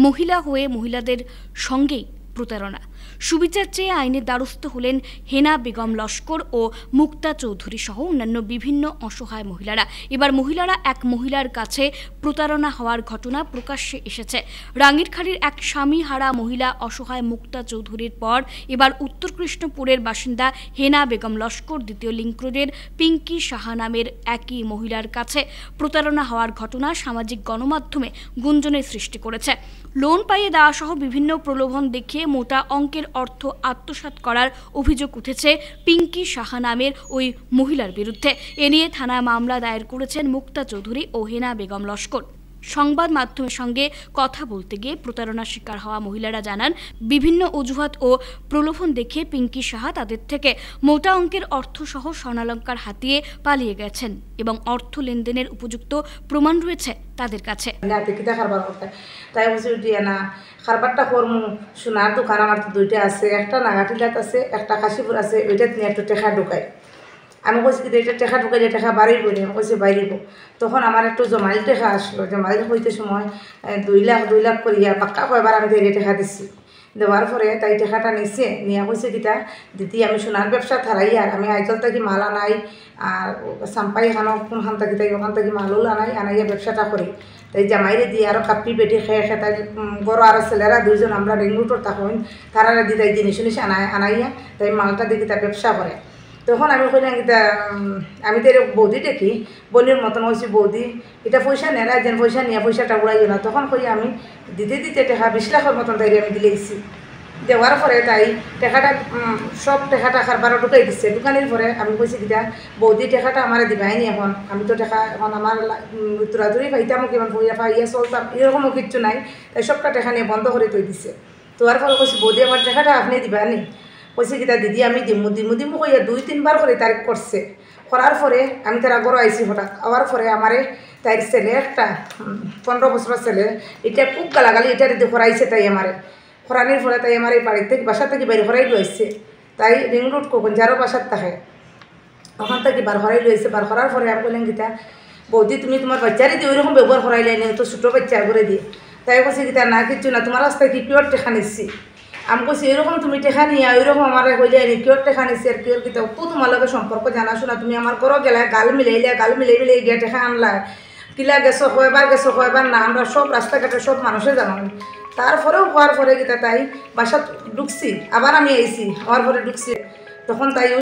মহিলা হয়ে মহিলাদের সঙ্গেই প্রতারণা। সুবিচার চেয়ে আইনের দ্বারস্থ হলেন হেনা বেগম লস্কর ও মুক্তা চৌধুরী সহ অন্যান্য বিভিন্ন অসহায় মহিলারা। এবার মহিলারা এক মহিলার কাছে প্রতারণা হওয়ার ঘটনা প্রকাশ্যে এসেছে। রাঙ্গিরখাড়ির এক স্বামীহারা মহিলা অসহায় মুক্তা চৌধুরীর পর এবার উত্তর কৃষ্ণপুরের বাসিন্দা হেনা বেগম লস্কর দ্বিতীয় লিংক রোডের পিঙ্কি সাহা নামের একই মহিলার কাছে প্রতারণা হওয়ার ঘটনা সামাজিক গণমাধ্যমে গুঞ্জনের সৃষ্টি করেছে। লোন পাইয়ে দেওয়া সহ বিভিন্ন প্রলোভন দেখিয়ে মোটা অঙ্কের অর্থ আত্মসাৎ করার অভিযোগ উঠেছে পিঙ্কি সাহা নামের ওই মহিলার বিরুদ্ধে। এ নিয়ে থানায় মামলা দায়ের করেছেন মুক্তা চৌধুরী ও হেনা বেগম লস্কর। সংবাদ মাধ্যমের সঙ্গে কথা বলতে গিয়ে প্রতারণার শিকার হওয়া মহিলারা জানান, বিভিন্ন অজুহাত ও প্রলোভন দেখে পিঙ্কি সাহা তাদের থেকে মোটা অঙ্কের অর্থসহ স্বর্ণালংকার হাতিয়ে পালিয়ে গেছেন এবং অর্থ লেনদেনের উপযুক্ত প্রমাণ রয়েছে তাদের কাছে। তাই বলছি উঠিয়ে না খারবারটা করমু, সোনার দোকান আমার তো দুইটা আছে, একটা নাগাটিলাত আছে, একটা কাশীপুর আছে, ওইটা নিয়ে একটু টেকা ঢুকাই। আমি কইছি কি এটা টেকা ঢুকাই, যে টেকা বাড়িব নি, আমি কইছি বাইরিব। তখন আমার একটু জমাইল টেকা আসলো, জমাইল হইতে সময় 2 লাখ করিয়া পাক্কা কয়বার আমি ধরে টেকা দিচ্ছি। দেওয়ার পরে তাই টেকাটা নিচ্ছে, নিয়ে কইছে কিটা দিদি আমি সোনার ব্যবসা থারাই, আর আমি আইজল থাকি মাল আনাই, আর সাম্পাই এখানে কোনখান থাকি তাই ওখান থেকে মালও আনাইয়া ব্যবসাটা করি। তাই জামাইরে দিয়ে আরও কাপড়ি বেটি খেয়ে তাই বড় আরও ছেলেরা 2জন আমরা রিংরুটর থাকুন, তারা দি তাই জিনিস আনাইয়া তাই মালটা দেখি তাই ব্যবসা করে। তখন আমি কইলাম এটা আমি তো বৌদি দেখি বলির মতন হয়েছি, বৌদি এটা পয়সা নেয় না, যেন পয়সা নিয়ে পয়সাটা উড়াইও না। তখন কই আমি দিতে টাকা 20 লাখের মতন তাই আমি দিলেইছি। দেওয়ার পরে তাই টাকাটা সব টাকাটা খারবারও ঢুকাই দিচ্ছে। ঢুকানির পরে আমি কইছি কিটা বৌদি টাকাটা আমার দিবাইনি, এখন আমি তো টাকা এখন আমার তুরাতুরি পাইতাম, কিমান পাইয়া চলতাম, এরকমও কিচ্ছু নাই। তাই সবটা টাকা নিয়ে বন্ধ করে তৈ দিছে। তোয়ার ফলে কইছি বৌদি আমার টাকাটা আপনি দিবানি। কইছে কিটা দিদি আমি দিমু কইয়া 2-3 বার করে তারিখ করছে। করার পরে আমি তার আগরও আইসি হঠাৎ আওয়ার পরে আমারে তাই ছেলে একটা 15 বছরের ছেলে এটা খুব গালাগালি এটা দিদি করাইছে। তাই আমারে খরানির ফলে তাই আমার এই বাড়ির থেকে বাসা থেকে বাইরে হরাই লইছে। যাই রিং রোড কোন যারও বাসার থাকে ওখান থেকে বার হরাই লইছে। বার করার পরে আমি বললেন গীতা বৌদি তুমি তোমার বাচ্চারে দিয়ে ওইরকম ব্যবহার করাইলে নি, তো ছোটো বাচ্চা করে দিয়ে। তাই বলছি গীতা না কিচ্ছু না, তোমার রাস্তায় কি পিওর টেকা নিচ্ছি। আমি কইছি এরকম তুমি টেকা নিয়ে ওইরকম আমার হইলে নি কিওর টেকা নিচ্ছি আর কিওর গীতা তো তোমার লগে সম্পর্ক জানাশোনা, তুমি আমার ঘরও গেলে গাল মিলাই গিয়ে টেকা আনলা, কিলা গেছো কয়বার না, আমরা সব রাস্তাঘাটে সব মানুষে জানো। তারপরেও হওয়ার পরে গীতা তাই বাসা ঢুকছি, আবার আমি আইছি, হওয়ার পরে ঢুকছি। তখন তাই